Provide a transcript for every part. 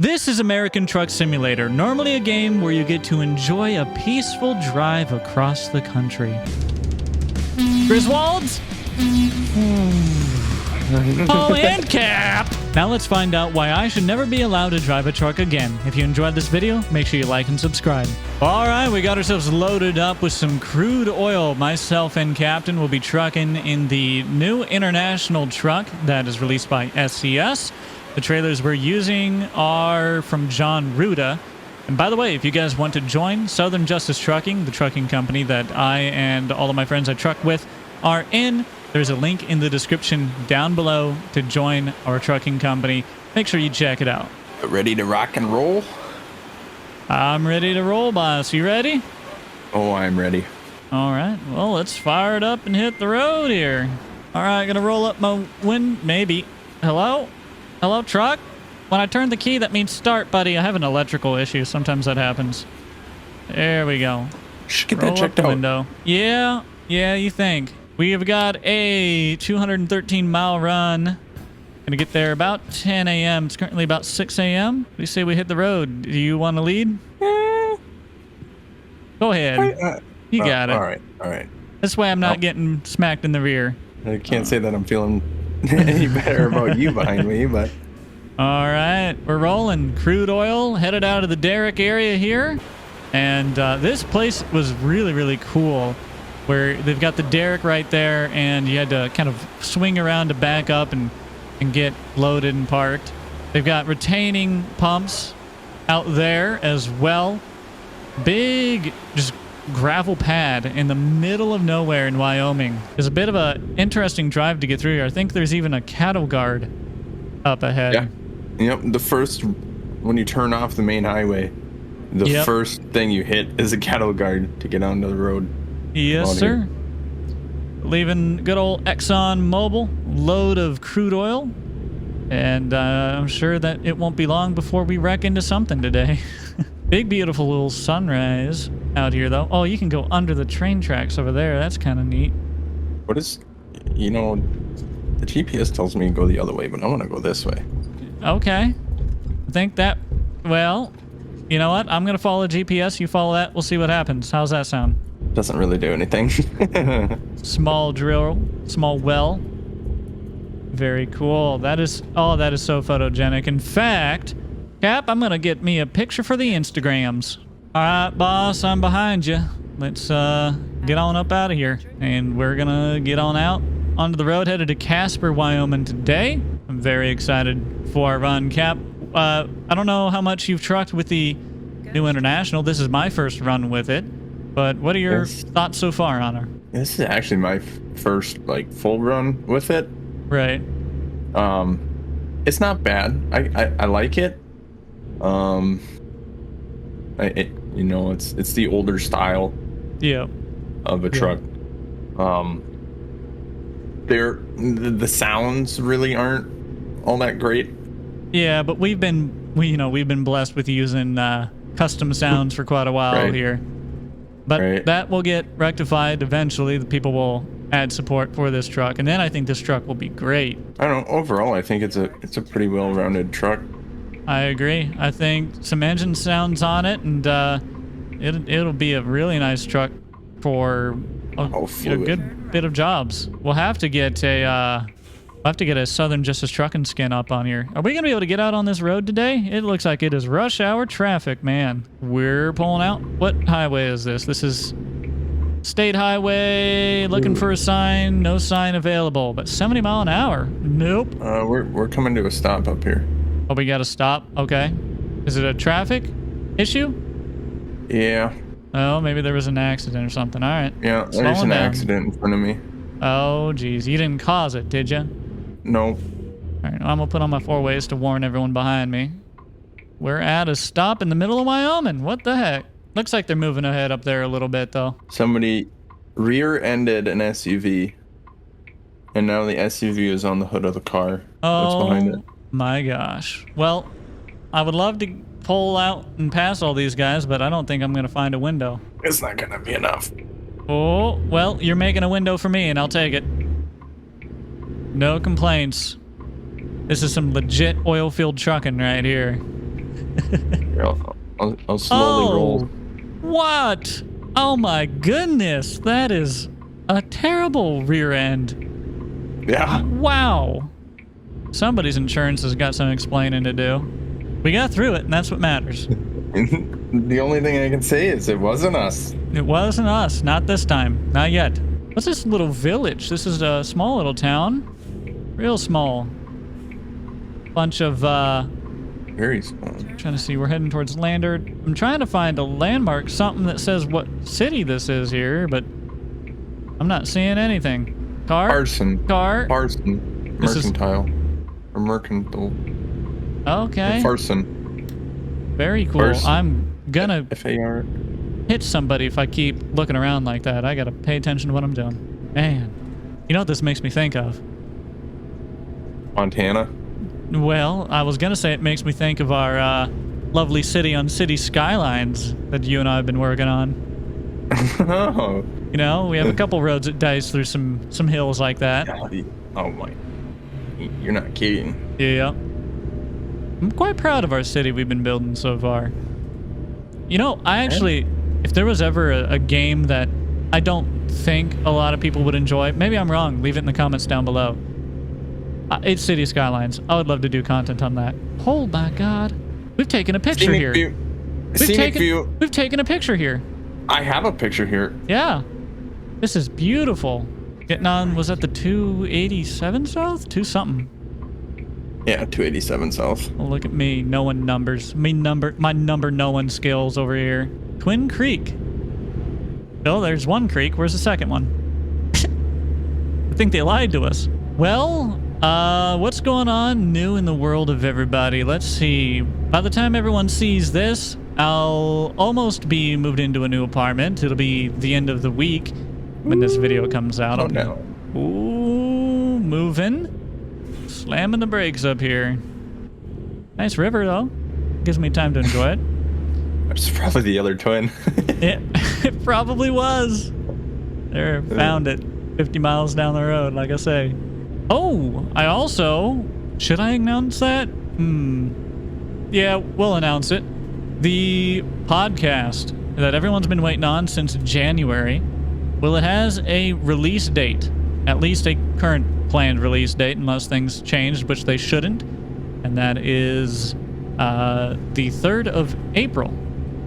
This is American Truck Simulator, normally a game where you get to enjoy a peaceful drive across the country. Griswolds? Oh, and Cap! Now let's find out why I should never be allowed to drive a truck again. If you enjoyed this video, make sure you like and subscribe. Alright, we got ourselves loaded up with some crude oil. Myself and Captain will be trucking in the new international truck that is released by SCS. The trailers we're using are from John Ruda. And by the way, if you guys want to join Southern Justice Trucking, the trucking company that I and all of my friends I truck with are in, there's a link in the description down below to join our trucking company. Make sure you check it out. Ready to rock and roll? I'm ready to roll, boss. You ready? Oh, I'm ready. All right. Well, let's fire it up and hit the road here. All right, gonna roll up my wind. Maybe. Hello? Hello, truck? When I turn the key, that means start, buddy. I have an electrical issue. Sometimes that happens. There we go. Should get Roll that checked up the out. window. Yeah, you think. We have got a 213-mile run. Gonna get there about 10 a.m. It's currently about 6 a.m. We say we hit the road. Do you want to lead? Go ahead. You got it. All right. This way I'm not getting smacked in the rear. I can't say that I'm feeling any better about you behind me, but... All right, we're rolling. Crude oil headed out of the Derrick area here. And this place was really, really cool, where they've got the Derrick right there, and you had to kind of swing around to back up and get loaded and parked. They've got retaining pumps out there as well. Big, just gravel pad in the middle of nowhere in Wyoming. It's a bit of an interesting drive to get through here. I think there's even a cattle guard up ahead. Yeah. Yep, when you turn off the main highway, the first thing you hit is a cattle guard to get onto the road. Yes, sir. Leaving good old Exxon Mobil, load of crude oil. And I'm sure that it won't be long before we wreck into something today. Big, beautiful little sunrise out here, though. Oh, you can go under the train tracks over there. That's kind of neat. What is... You know, the GPS tells me to go the other way, but I want to go this way. Okay. I think that... Well, you know what? I'm going to follow GPS. You follow that. We'll see what happens. How's that sound? Doesn't really do anything. Small drill. Small well. Very cool. That is... Oh, that is so photogenic. In fact... Cap, I'm gonna get me a picture for the Instagrams. All right, boss, I'm behind you. Let's get on up out of here. And we're gonna get on out onto the road, headed to Casper, Wyoming today. I'm very excited for our run, Cap. I don't know how much you've trucked with the new International. This is my first run with it. But what are your thoughts so far on her? This is actually my first, like, full run with it. Right. It's not bad. I like it. You know, it's the older style of a truck. The sounds really aren't all that great. Yeah, but we've been blessed with using custom sounds for quite a while here. But that will get rectified eventually. The people will add support for this truck, and then I think this truck will be great. I don't know, overall I think it's a pretty well-rounded truck. I agree. I think some engine sounds on it, and it'll be a really nice truck for a good bit of jobs. We'll have to get a Southern Justice Trucking skin up on here. Are we gonna be able to get out on this road today? It looks like it is rush hour traffic, man. We're pulling out. What highway is this? This is State Highway. Looking for a sign. No sign available. But 70 mile an hour. Nope. We're coming to a stop up here. Oh, we got to stop? Okay. Is it a traffic issue? Yeah. Oh, maybe there was an accident or something. All right. Yeah, there's an accident in front of me. Oh, geez. You didn't cause it, did you? No. All right. I'm going to put on my 4-ways to warn everyone behind me. We're at a stop in the middle of Wyoming. What the heck? Looks like they're moving ahead up there a little bit, though. Somebody rear-ended an SUV, and now the SUV is on the hood of the car that's behind it. My gosh. Well, I would love to pull out and pass all these guys, but I don't think I'm going to find a window. It's not going to be enough. Oh, well, you're making a window for me, and I'll take it. No complaints. This is some legit oil field trucking right here. Here, I'll slowly roll. What? Oh my goodness, that is a terrible rear end. Yeah. Wow. Somebody's insurance has got some explaining to do. We got through it, and that's what matters. The only thing I can say is it wasn't us. It wasn't us. Not this time. Not yet. What's this little village? This is a small little town. Real small. Bunch of, Very small. trying to see. We're heading towards Lander. I'm trying to find a landmark, something that says what city this is here, but I'm not seeing anything. Car? Parson. Car? Parson. This is- Mercantile. Or mercantile. Okay. Parson. Very cool. Parson. I'm gonna FAR. hit somebody if I keep looking around like that. I gotta pay attention to what I'm doing. Man. You know what this makes me think of? Montana. Well, I was gonna say it makes me think of our lovely city on City Skylines that you and I have been working on. Oh. You know, we have a couple roads that dice through some hills like that. Oh my. You're not kidding. Yeah. I'm quite proud of our city we've been building so far. You know, I actually, if there was ever a game that I don't think a lot of people would enjoy, maybe I'm wrong, leave it in the comments down below. It's City Skylines. I would love to do content on that. Oh my god. We've taken a picture Scenic here. view. Scenic view. We've taken a picture here. I have a picture here. Yeah. This is beautiful. Getting on, was that the 287 South? 2 something. Yeah, 287 south. Oh, look at me knowing numbers. My number knowing skills over here. Twin Creek. Oh, there's one creek. Where's the second one? I think they lied to us. Well, what's going on new in the world of everybody? Let's see. By the time everyone sees this, I'll almost be moved into a new apartment. It'll be the end of the week when this video comes out. Oh no. Ooh, moving. Slamming the brakes up here. Nice river, though. Gives me time to enjoy it. It's probably the other twin. It probably was. There, found it. 50 miles down the road, like I say. Oh, I also... Should I announce that? Yeah, we'll announce it. The podcast that everyone's been waiting on since January. Well, it has a release date. At least a current planned release date, unless things changed, which they shouldn't. And that is the 3rd of April.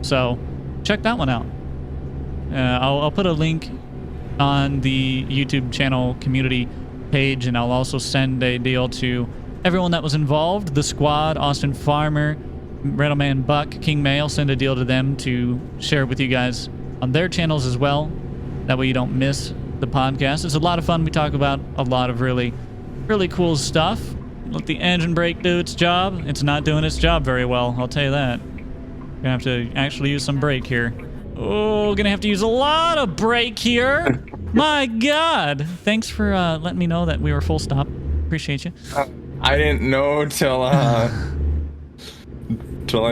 So check that one out. I'll put a link on the YouTube channel community page, and I'll also send a deal to everyone that was involved. The squad, Austin Farmer, Rattleman Buck, King May. I'll send a deal to them to share with you guys on their channels as well. That way you don't miss the podcast. It's a lot of fun. We talk about a lot of really, really cool stuff. Let the engine brake do its job. It's not doing its job very well, I'll tell you that. Gonna have to actually use some brake here. Oh, gonna have to use a lot of brake here. My God. Thanks for letting me know that we were full stop. Appreciate you. I didn't know till I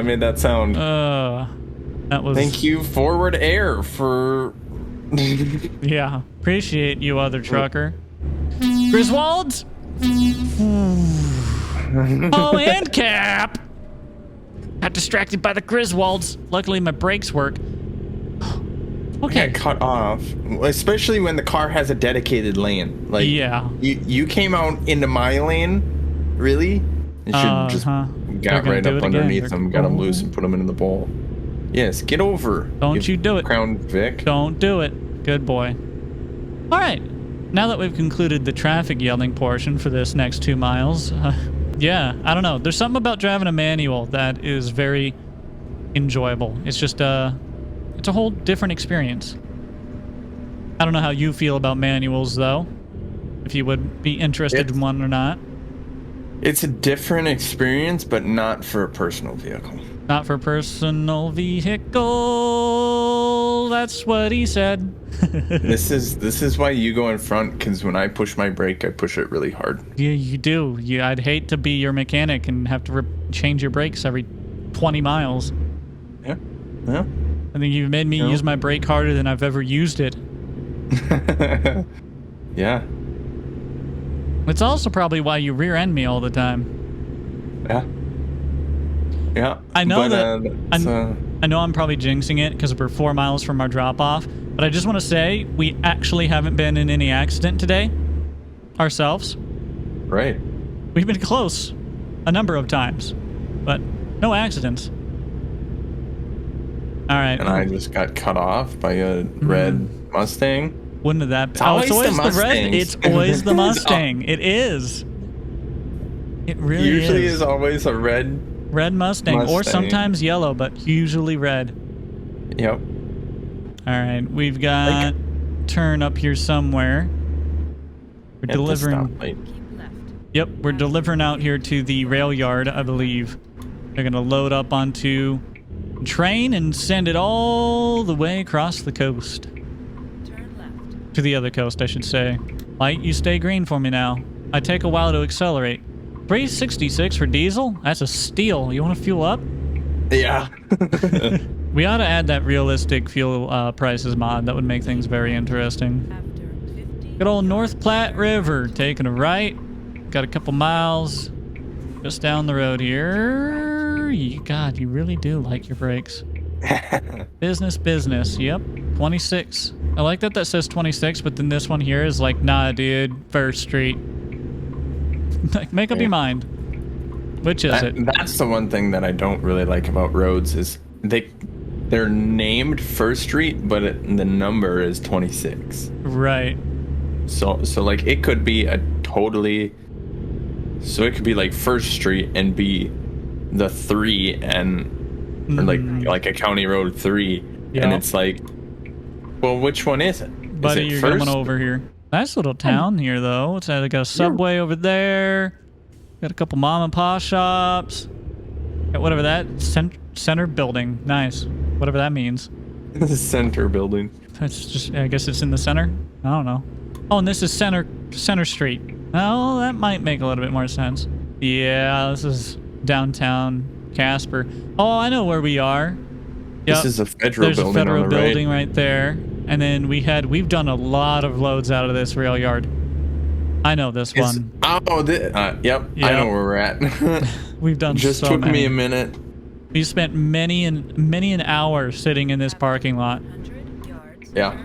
made that sound. That was... Thank you, Forward Air, for... Yeah, appreciate you, other trucker. Griswolds? Oh, and Cap! Got distracted by the Griswolds. Luckily, my brakes work. Okay. Get cut off, especially when the car has a dedicated lane. Like, yeah. You came out into my lane, really? You should just got right up underneath them, got them loose, and put them into the bowl. Yes, get over. Don't you do it. Crown Vic. Don't do it. Good boy. All right. Now that we've concluded the traffic yelling portion for this next 2 miles, yeah, I don't know. There's something about driving a manual that is very enjoyable. It's just it's a whole different experience. I don't know how you feel about manuals, though. If you would be interested in one or not. It's a different experience, but not for a personal vehicle. Not for personal vehicle. That's what he said. This is why you go in front, because when I push my brake, I push it really hard. Yeah, you do. I'd hate to be your mechanic and have to change your brakes every 20 miles. Yeah. Yeah. I think you've made me use my brake harder than I've ever used it. Yeah. It's also probably why you rear end me all the time. Yeah. Yeah. I know I know I'm probably jinxing it because we're 4 miles from our drop-off, but I just want to say we actually haven't been in any accident today ourselves. Right. We've been close a number of times, but no accidents. All right. And I just got cut off by a red Mustang. Wouldn't have that been? It's always the red. It's always the Mustang. It is. It really usually is always a red Mustang, or sometimes yellow, but usually red. Yep. All right, we've got turn up here somewhere. We're delivering. Yep, we're delivering out here to the rail yard, I believe. They're gonna load up onto a train and send it all the way across the coast. Turn left. To the other coast, I should say. Light, you stay green for me now. I take a while to accelerate. 366 for diesel? That's a steal. You want to fuel up? Yeah. We ought to add that realistic fuel prices mod. That would make things very interesting. Good old North Platte River. Taking a right. Got a couple miles just down the road here. God, you really do like your brakes. Business. Yep. 26. I like that says 26, but then this one here is like, nah, dude. First Street. Make up your mind. Which is it? That's the one thing that I don't really like about roads is they're named First Street, but the number is 26. Right. So like it could be it could be like First Street and be the 3 and or like a county road 3, and it's like, well, which one is it? Buddy, is it you're first? coming over here. Nice little town here, though. It's got a Subway over there. Got a couple mom and pop shops. Got whatever that center building. Nice. Whatever that means. The center building. That's just. I guess it's in the center. I don't know. Oh, and this is Center Street. Oh, that might make a little bit more sense. Yeah, this is downtown Casper. Oh, I know where we are. Yep. This is a federal building. There's a federal building right there. And then we've done a lot of loads out of this rail yard. I know this one. Yep. I know where we're at. We've done just so took many. me a minute. We spent many an hour sitting in this parking lot. Yeah.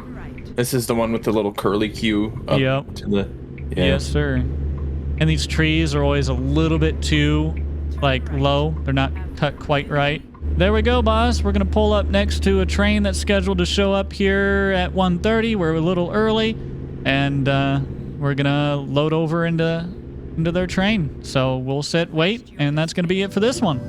This is the one with the little curly Q up to the. Yeah. Yes, sir. And these trees are always a little bit too, like, low. They're not cut quite right. There we go, boss. We're going to pull up next to a train that's scheduled to show up here at 1:30. We're a little early, and we're going to load over into their train. So we'll wait, and that's going to be it for this one.